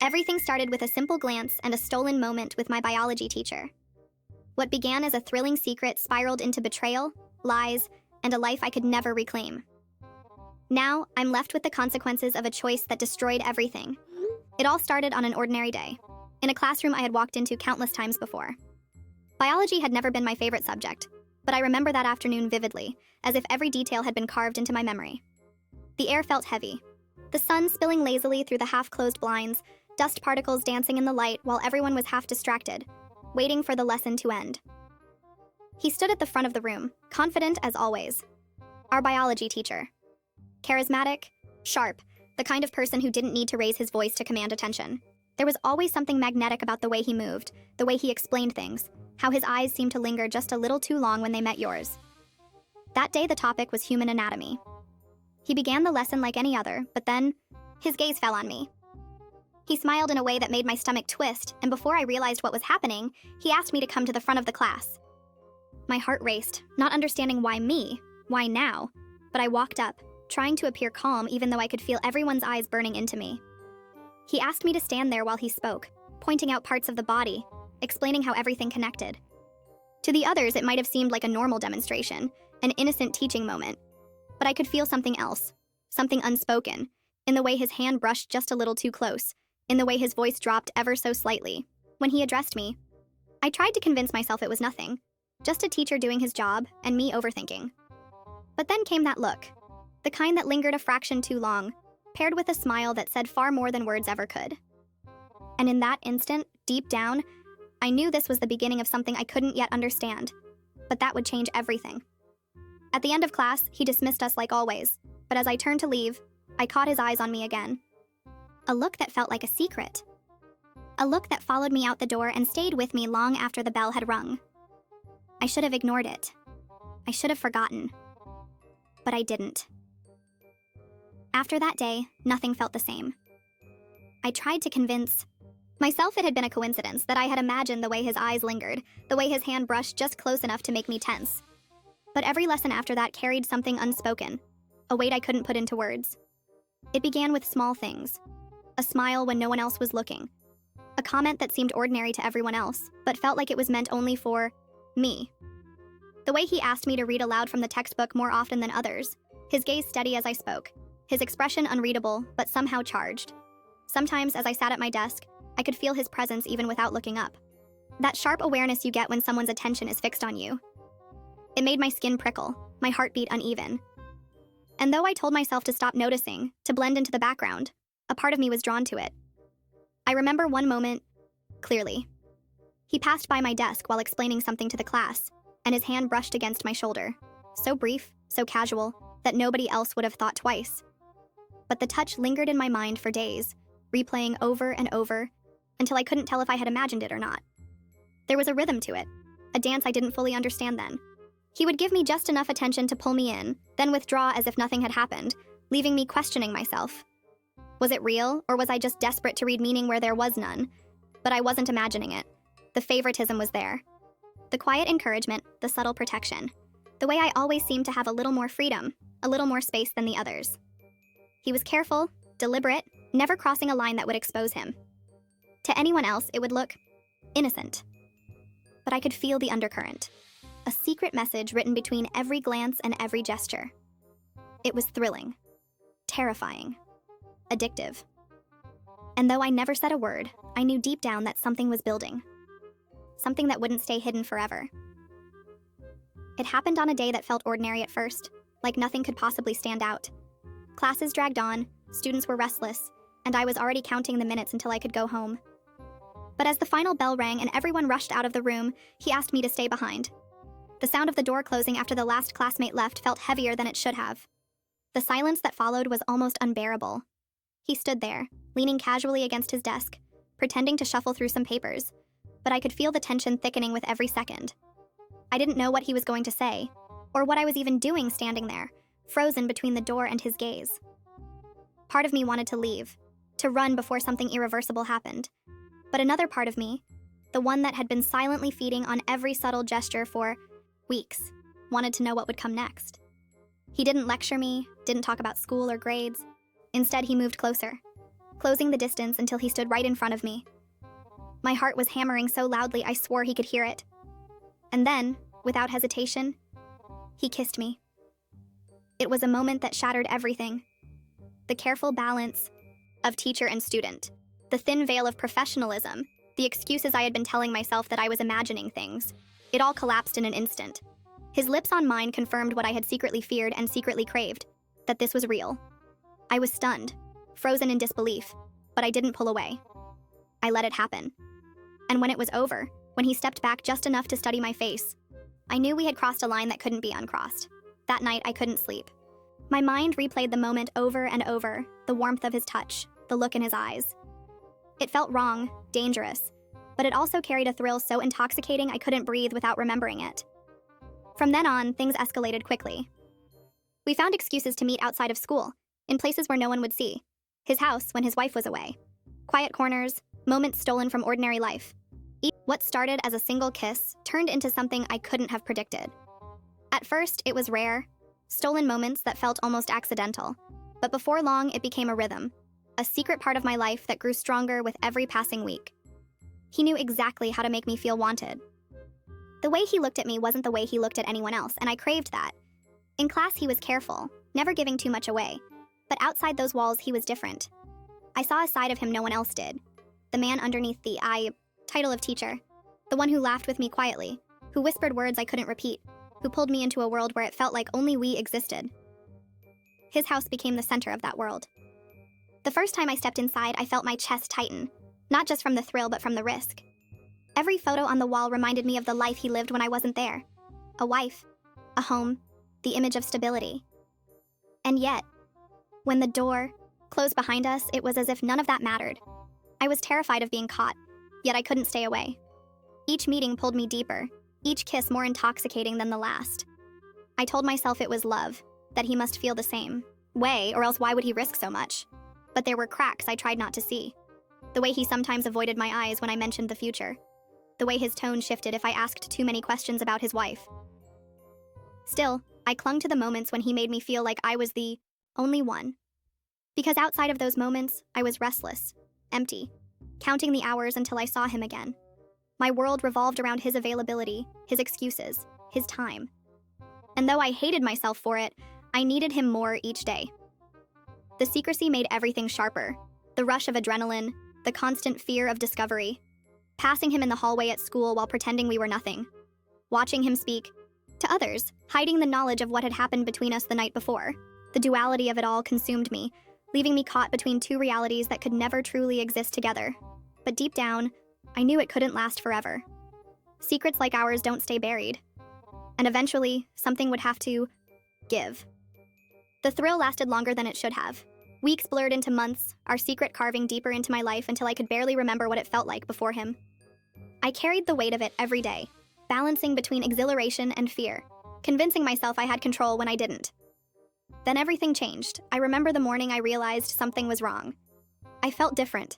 Everything started with a simple glance and a stolen moment with my biology teacher. What began as a thrilling secret spiraled into betrayal, lies, and a life I could never reclaim. Now, I'm left with the consequences of a choice that destroyed everything. It all started on an ordinary day, in a classroom I had walked into countless times before. Biology had never been my favorite subject, but I remember that afternoon vividly, as if every detail had been carved into my memory. The air felt heavy, the sun spilling lazily through the half-closed blinds, dust particles dancing in the light while everyone was half distracted, waiting for the lesson to end. He stood at the front of the room, confident as always. Our biology teacher. Charismatic, sharp, the kind of person who didn't need to raise his voice to command attention. There was always something magnetic about the way he moved, the way he explained things, how his eyes seemed to linger just a little too long when they met yours. That day the topic was human anatomy. He began the lesson like any other, but then, his gaze fell on me. He smiled in a way that made my stomach twist, and before I realized what was happening, he asked me to come to the front of the class. My heart raced, not understanding why me, why now, but I walked up, trying to appear calm even though I could feel everyone's eyes burning into me. He asked me to stand there while he spoke, pointing out parts of the body, explaining how everything connected. To the others, it might have seemed like a normal demonstration, an innocent teaching moment, but I could feel something else, something unspoken, in the way his hand brushed just a little too close, in the way his voice dropped ever so slightly. When he addressed me, I tried to convince myself it was nothing, just a teacher doing his job and me overthinking. But then came that look, the kind that lingered a fraction too long, paired with a smile that said far more than words ever could. And in that instant, deep down, I knew this was the beginning of something I couldn't yet understand, but that would change everything. At the end of class, he dismissed us like always, but as I turned to leave, I caught his eyes on me again. A look that felt like a secret. A look that followed me out the door and stayed with me long after the bell had rung. I should have ignored it. I should have forgotten. But I didn't. After that day, nothing felt the same. I tried to convince myself it had been a coincidence, that I had imagined the way his eyes lingered, the way his hand brushed just close enough to make me tense. But every lesson after that carried something unspoken, a weight I couldn't put into words. It began with small things. A smile when no one else was looking. A comment that seemed ordinary to everyone else, but felt like it was meant only for me. The way he asked me to read aloud from the textbook more often than others, his gaze steady as I spoke, his expression unreadable, but somehow charged. Sometimes, as I sat at my desk, I could feel his presence even without looking up. That sharp awareness you get when someone's attention is fixed on you. It made my skin prickle, my heartbeat uneven. And though I told myself to stop noticing, to blend into the background, a part of me was drawn to it. I remember one moment clearly. He passed by my desk while explaining something to the class, and his hand brushed against my shoulder. So brief, so casual, that nobody else would have thought twice. But the touch lingered in my mind for days, replaying over and over, until I couldn't tell if I had imagined it or not. There was a rhythm to it, a dance I didn't fully understand then. He would give me just enough attention to pull me in, then withdraw as if nothing had happened, leaving me questioning myself. Was it real, or was I just desperate to read meaning where there was none? But I wasn't imagining it. The favoritism was there. The quiet encouragement, the subtle protection. The way I always seemed to have a little more freedom, a little more space than the others. He was careful, deliberate, never crossing a line that would expose him. To anyone else, it would look innocent. But I could feel the undercurrent. A secret message written between every glance and every gesture. It was thrilling, terrifying, addictive. And though I never said a word, I knew deep down that something was building. Something that wouldn't stay hidden forever. It happened on a day that felt ordinary at first, like nothing could possibly stand out. Classes dragged on, students were restless, and I was already counting the minutes until I could go home. But as the final bell rang and everyone rushed out of the room, he asked me to stay behind. The sound of the door closing after the last classmate left felt heavier than it should have. The silence that followed was almost unbearable. He stood there, leaning casually against his desk, pretending to shuffle through some papers, but I could feel the tension thickening with every second. I didn't know what he was going to say, or what I was even doing standing there, frozen between the door and his gaze. Part of me wanted to leave, to run before something irreversible happened. But another part of me, the one that had been silently feeding on every subtle gesture for weeks, wanted to know what would come next. He didn't lecture me, didn't talk about school or grades. Instead, he moved closer. closing the distance until he stood right in front of me. My heart was hammering so loudly I swore he could hear it. And then, without hesitation, he kissed me. It was a moment that shattered everything. The careful balance of teacher and student, the thin veil of professionalism, the excuses I had been telling myself that I was imagining things. It all collapsed in an instant. His lips on mine confirmed what I had secretly feared and secretly craved, that this was real. I was stunned, frozen in disbelief, but I didn't pull away. I let it happen. And when it was over, when he stepped back just enough to study my face, I knew we had crossed a line that couldn't be uncrossed. That night, I couldn't sleep. My mind replayed the moment over and over, the warmth of his touch, the look in his eyes. It felt wrong, dangerous, but it also carried a thrill so intoxicating I couldn't breathe without remembering it. From then on, things escalated quickly. We found excuses to meet outside of school, in places where no one would see. His house when his wife was away. Quiet corners, moments stolen from ordinary life. What started as a single kiss turned into something I couldn't have predicted. At first, it was rare, stolen moments that felt almost accidental. But before long, it became a rhythm, a secret part of my life that grew stronger with every passing week. He knew exactly how to make me feel wanted. The way he looked at me wasn't the way he looked at anyone else, and I craved that. In class, he was careful, never giving too much away. But outside those walls, he was different. I saw a side of him no one else did. The man underneath the title of teacher. The one who laughed with me quietly, who whispered words I couldn't repeat, who pulled me into a world where it felt like only we existed. His house became the center of that world. The first time I stepped inside, I felt my chest tighten, not just from the thrill, but from the risk. Every photo on the wall reminded me of the life he lived when I wasn't there. A wife, a home, the image of stability. And yet, when the door closed behind us, it was as if none of that mattered. I was terrified of being caught, yet I couldn't stay away. Each meeting pulled me deeper, each kiss more intoxicating than the last. I told myself it was love, that he must feel the same way, or else why would he risk so much? But there were cracks I tried not to see. The way he sometimes avoided my eyes when I mentioned the future. The way his tone shifted if I asked too many questions about his wife. Still, I clung to the moments when he made me feel like I was the only one. Because outside of those moments, I was restless, empty, counting the hours until I saw him again. My world revolved around his availability, his excuses, his time. And though I hated myself for it, I needed him more each day. The secrecy made everything sharper. The rush of adrenaline, the constant fear of discovery. Passing him in the hallway at school while pretending we were nothing. Watching him speak to others, hiding the knowledge of what had happened between us the night before. The duality of it all consumed me, leaving me caught between two realities that could never truly exist together. But deep down, I knew it couldn't last forever. Secrets like ours don't stay buried. And eventually, something would have to give. The thrill lasted longer than it should have. Weeks blurred into months, our secret carving deeper into my life until I could barely remember what it felt like before him. I carried the weight of it every day, balancing between exhilaration and fear, convincing myself I had control when I didn't. Then everything changed. I remember the morning I realized something was wrong. I felt different.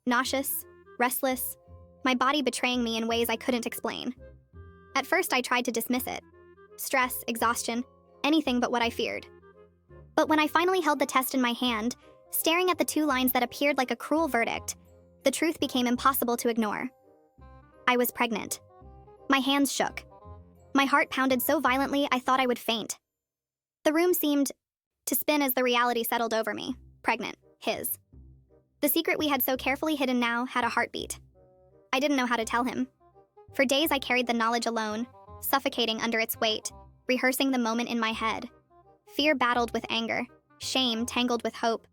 Nauseous, restless, my body betraying me in ways I couldn't explain. At first, I tried to dismiss it. Stress, exhaustion, anything but what I feared. But when I finally held the test in my hand, staring at the two lines that appeared like a cruel verdict, the truth became impossible to ignore. I was pregnant. My hands shook. My heart pounded so violently I thought I would faint. The room seemed to spin as the reality settled over me. Pregnant. His. The secret we had so carefully hidden now had a heartbeat. I didn't know how to tell him. For days I carried the knowledge alone, suffocating under its weight, rehearsing the moment in my head. Fear battled with anger, shame tangled with hope.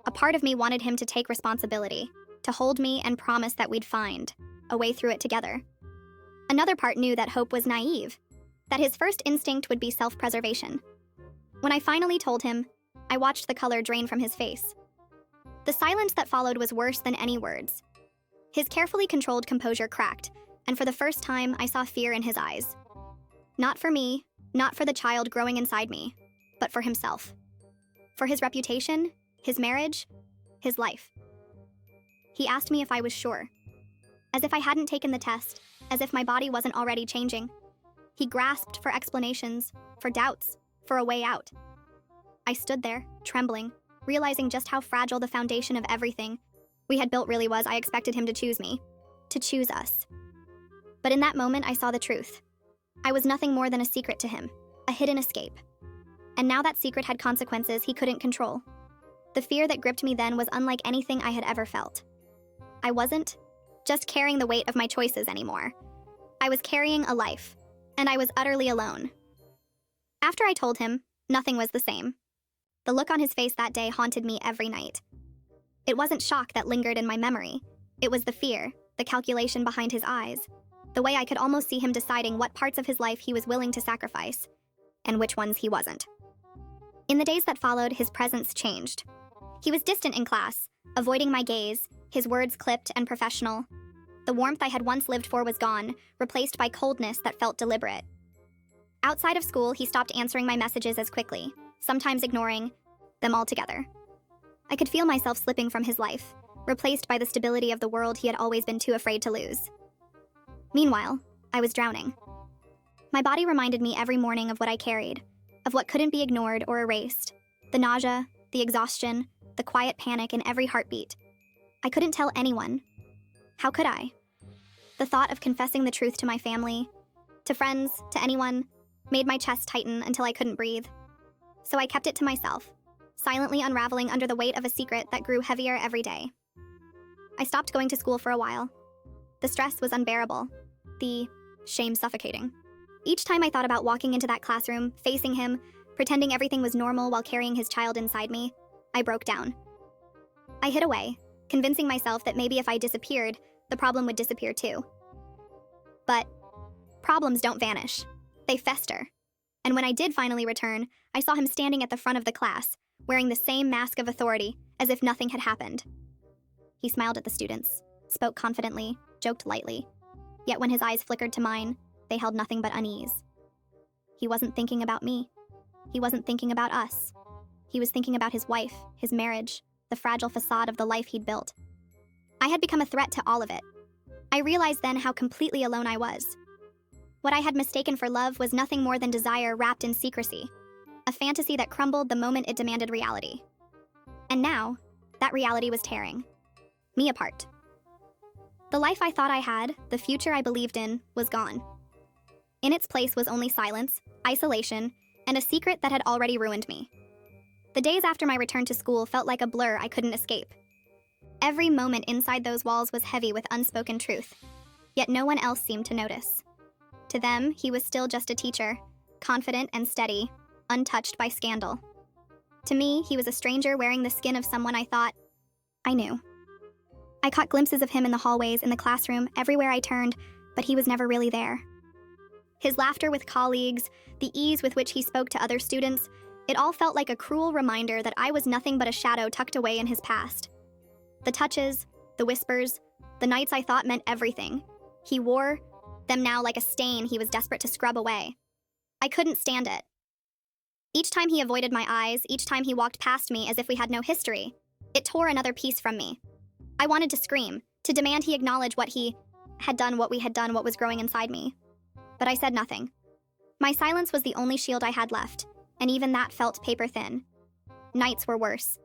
A part of me wanted him to take responsibility, to hold me and promise that we'd find a way through it together. Another part knew that hope was naive, that his first instinct would be self-preservation. When I finally told him, I watched the color drain from his face. The silence that followed was worse than any words. His carefully controlled composure cracked, and for the first time, I saw fear in his eyes. Not for me, not for the child growing inside me, but for himself. For his reputation, his marriage, his life. He asked me if I was sure. As if I hadn't taken the test, as if my body wasn't already changing. He grasped for explanations, for doubts, for a way out. I stood there, trembling, realizing just how fragile the foundation of everything we had built really was. I expected him to choose me, to choose us. But in that moment, I saw the truth. I was nothing more than a secret to him, a hidden escape. And now that secret had consequences he couldn't control. The fear that gripped me then was unlike anything I had ever felt. I wasn't just carrying the weight of my choices anymore. I was carrying a life, and I was utterly alone. After I told him, nothing was the same. The look on his face that day haunted me every night. It wasn't shock that lingered in my memory. It was the fear, the calculation behind his eyes, the way I could almost see him deciding what parts of his life he was willing to sacrifice, and which ones he wasn't. In the days that followed, his presence changed. He was distant in class, avoiding my gaze, his words clipped and professional. The warmth I had once lived for was gone, replaced by coldness that felt deliberate. Outside of school, he stopped answering my messages as quickly, sometimes ignoring them altogether. I could feel myself slipping from his life, replaced by the stability of the world he had always been too afraid to lose. Meanwhile, I was drowning. My body reminded me every morning of what I carried, of what couldn't be ignored or erased, the nausea, the exhaustion, the quiet panic in every heartbeat. I couldn't tell anyone. How could I? The thought of confessing the truth to my family, to friends, to anyone, made my chest tighten until I couldn't breathe. So I kept it to myself, silently unraveling under the weight of a secret that grew heavier every day. I stopped going to school for a while. The stress was unbearable, the shame suffocating. Each time I thought about walking into that classroom, facing him, pretending everything was normal while carrying his child inside me, I broke down. I hid away, convincing myself that maybe if I disappeared, the problem would disappear too. But problems don't vanish. They fester. And when I did finally return, I saw him standing at the front of the class, wearing the same mask of authority, as if nothing had happened. He smiled at the students, spoke confidently, joked lightly. Yet when his eyes flickered to mine, they held nothing but unease. He wasn't thinking about me. He wasn't thinking about us. He was thinking about his wife, his marriage, the fragile facade of the life he'd built. I had become a threat to all of it. I realized then how completely alone I was. What I had mistaken for love was nothing more than desire wrapped in secrecy, a fantasy that crumbled the moment it demanded reality. And now, that reality was tearing me apart. The life I thought I had, the future I believed in, was gone. In its place was only silence, isolation, and a secret that had already ruined me. The days after my return to school felt like a blur I couldn't escape. Every moment inside those walls was heavy with unspoken truth, yet no one else seemed to notice. To them, he was still just a teacher, confident and steady, untouched by scandal. To me, he was a stranger wearing the skin of someone I thought I knew. I caught glimpses of him in the hallways, in the classroom, everywhere I turned, but he was never really there. His laughter with colleagues, the ease with which he spoke to other students, it all felt like a cruel reminder that I was nothing but a shadow tucked away in his past. The touches, the whispers, the nights I thought meant everything. He wore them now like a stain he was desperate to scrub away. I couldn't stand it. Each time he avoided my eyes, each time he walked past me as if we had no history, it tore another piece from me. I wanted to scream, to demand he acknowledge what he had done, what we had done, what was growing inside me. But I said nothing. My silence was the only shield I had left, and even that felt paper thin. Nights were worse.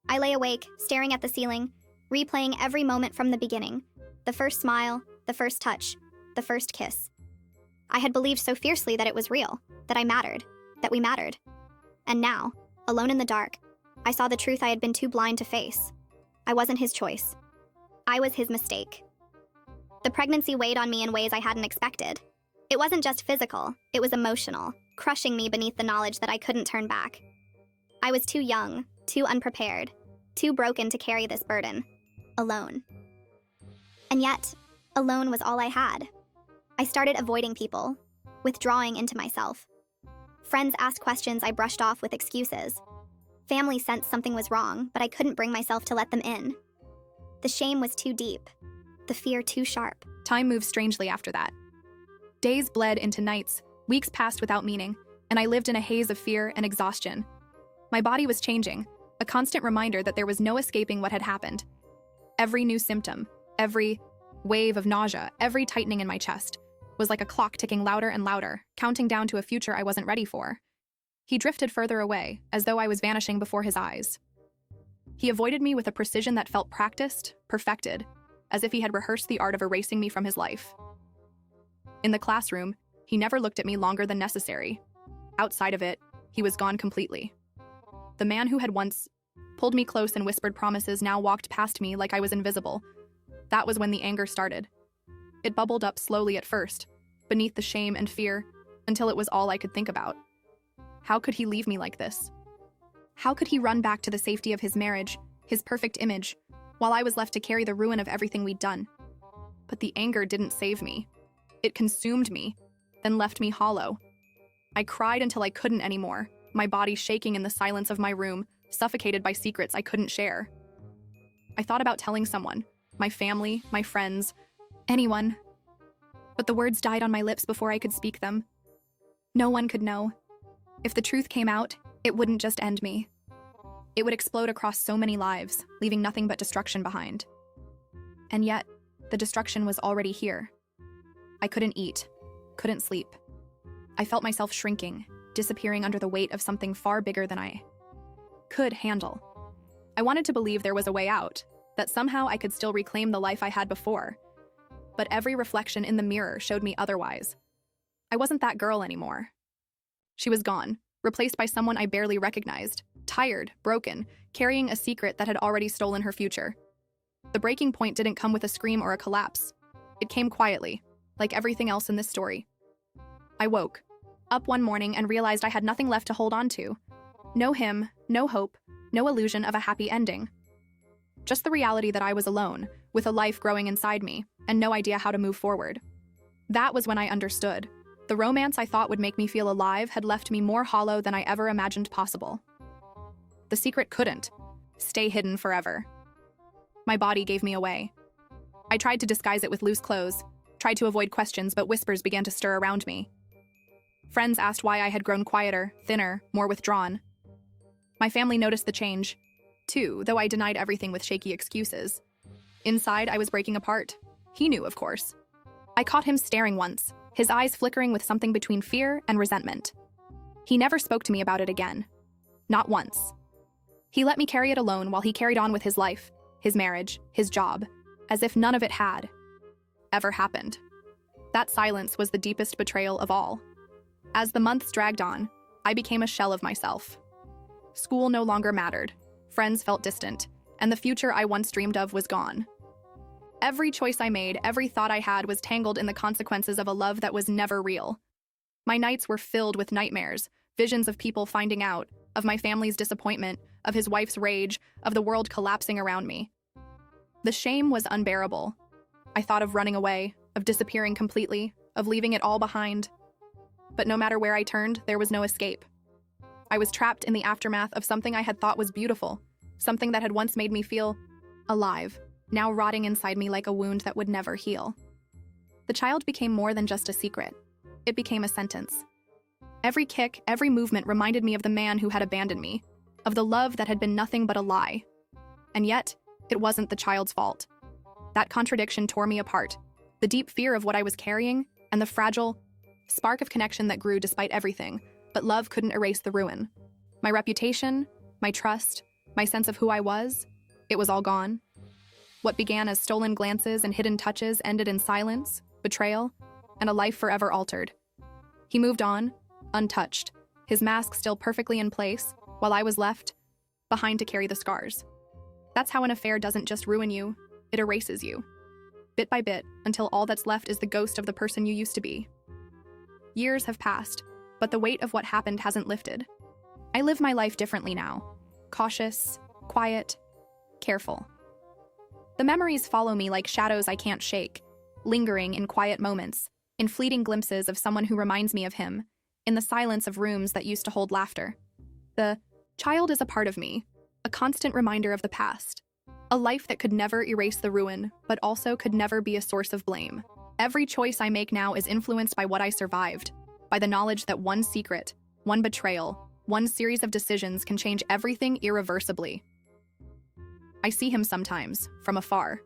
I lay awake, staring at the ceiling, replaying every moment from the beginning. The first smile, the first touch, the first kiss. I had believed so fiercely that it was real, that I mattered, that we mattered. And now, alone in the dark, I saw the truth I had been too blind to face. I wasn't his choice. I was his mistake. The pregnancy weighed on me in ways I hadn't expected. It wasn't just physical, it was emotional, crushing me beneath the knowledge that I couldn't turn back. I was too young, too unprepared, too broken to carry this burden, alone. And yet, alone was all I had. I started avoiding people, withdrawing into myself. Friends asked questions I brushed off with excuses. Family sensed something was wrong, but I couldn't bring myself to let them in. The shame was too deep, the fear too sharp. Time moved strangely after that. Days bled into nights, weeks passed without meaning, and I lived in a haze of fear and exhaustion. My body was changing, a constant reminder that there was no escaping what had happened. Every new symptom, every wave of nausea, every tightening in my chest was like a clock ticking louder and louder, counting down to a future I wasn't ready for. He drifted further away, as though I was vanishing before his eyes. He avoided me with a precision that felt practiced, perfected, as if he had rehearsed the art of erasing me from his life. In the classroom, he never looked at me longer than necessary. Outside of it, he was gone completely. The man who had once pulled me close and whispered promises now walked past me like I was invisible. That was when the anger started. It bubbled up slowly at first, beneath the shame and fear, until it was all I could think about. How could he leave me like this? How could he run back to the safety of his marriage, his perfect image, while I was left to carry the ruin of everything we'd done? But the anger didn't save me. It consumed me, then left me hollow. I cried until I couldn't anymore, my body shaking in the silence of my room, suffocated by secrets I couldn't share. I thought about telling someone, my family, my friends, anyone. But the words died on my lips before I could speak them. No one could know. If the truth came out, it wouldn't just end me. It would explode across so many lives, leaving nothing but destruction behind. And yet, the destruction was already here. I couldn't eat, couldn't sleep. I felt myself shrinking, disappearing under the weight of something far bigger than I could handle. I wanted to believe there was a way out, that somehow I could still reclaim the life I had before. But every reflection in the mirror showed me otherwise. I wasn't that girl anymore. She was gone, replaced by someone I barely recognized, tired, broken, carrying a secret that had already stolen her future. The breaking point didn't come with a scream or a collapse. It came quietly, like everything else in this story. I woke up one morning and realized I had nothing left to hold on to. No him, no hope, no illusion of a happy ending. Just the reality that I was alone, with a life growing inside me, and no idea how to move forward. That was when I understood. The romance I thought would make me feel alive had left me more hollow than I ever imagined possible. The secret couldn't stay hidden forever. My body gave me away. I tried to disguise it with loose clothes, tried to avoid questions, but whispers began to stir around me. Friends asked why I had grown quieter, thinner, more withdrawn. My family noticed the change, too, though I denied everything with shaky excuses. Inside, I was breaking apart. He knew, of course. I caught him staring once, his eyes flickering with something between fear and resentment. He never spoke to me about it again. Not once. He let me carry it alone while he carried on with his life, his marriage, his job, as if none of it had ever happened. That silence was the deepest betrayal of all. As the months dragged on, I became a shell of myself. School no longer mattered, friends felt distant, and the future I once dreamed of was gone. Every choice I made, every thought I had was tangled in the consequences of a love that was never real. My nights were filled with nightmares, visions of people finding out, of my family's disappointment, of his wife's rage, of the world collapsing around me. The shame was unbearable. I thought of running away, of disappearing completely, of leaving it all behind. But no matter where I turned, there was no escape. I was trapped in the aftermath of something I had thought was beautiful, something that had once made me feel alive, now rotting inside me like a wound that would never heal. The child became more than just a secret. It became a sentence. Every kick, every movement reminded me of the man who had abandoned me, of the love that had been nothing but a lie. And yet, it wasn't the child's fault. That contradiction tore me apart, the deep fear of what I was carrying, and the fragile spark of connection that grew despite everything, but love couldn't erase the ruin. My reputation, my trust, my sense of who I was, it was all gone. What began as stolen glances and hidden touches ended in silence, betrayal, and a life forever altered. He moved on, untouched, his mask still perfectly in place, while I was left behind to carry the scars. That's how an affair doesn't just ruin you, it erases you. Bit by bit, until all that's left is the ghost of the person you used to be. Years have passed, but the weight of what happened hasn't lifted. I live my life differently now. Cautious, quiet, careful. The memories follow me like shadows I can't shake, lingering in quiet moments, in fleeting glimpses of someone who reminds me of him, in the silence of rooms that used to hold laughter. The child is a part of me, a constant reminder of the past, a life that could never erase the ruin, but also could never be a source of blame. Every choice I make now is influenced by what I survived, by the knowledge that one secret, one betrayal, one series of decisions can change everything irreversibly. I see him sometimes, from afar.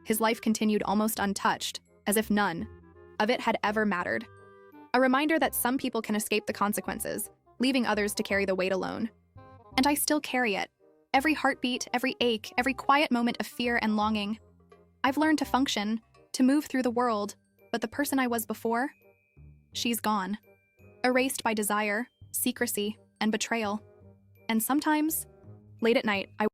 His life continued almost untouched, as if none of it had ever mattered. A reminder that some people can escape the consequences, leaving others to carry the weight alone. And I still carry it, Every heartbeat, every ache, every quiet moment of fear and longing. I've learned to function, to move through the world, but the person I was before, she's gone. Erased by desire, secrecy, and betrayal. And sometimes, late at night, I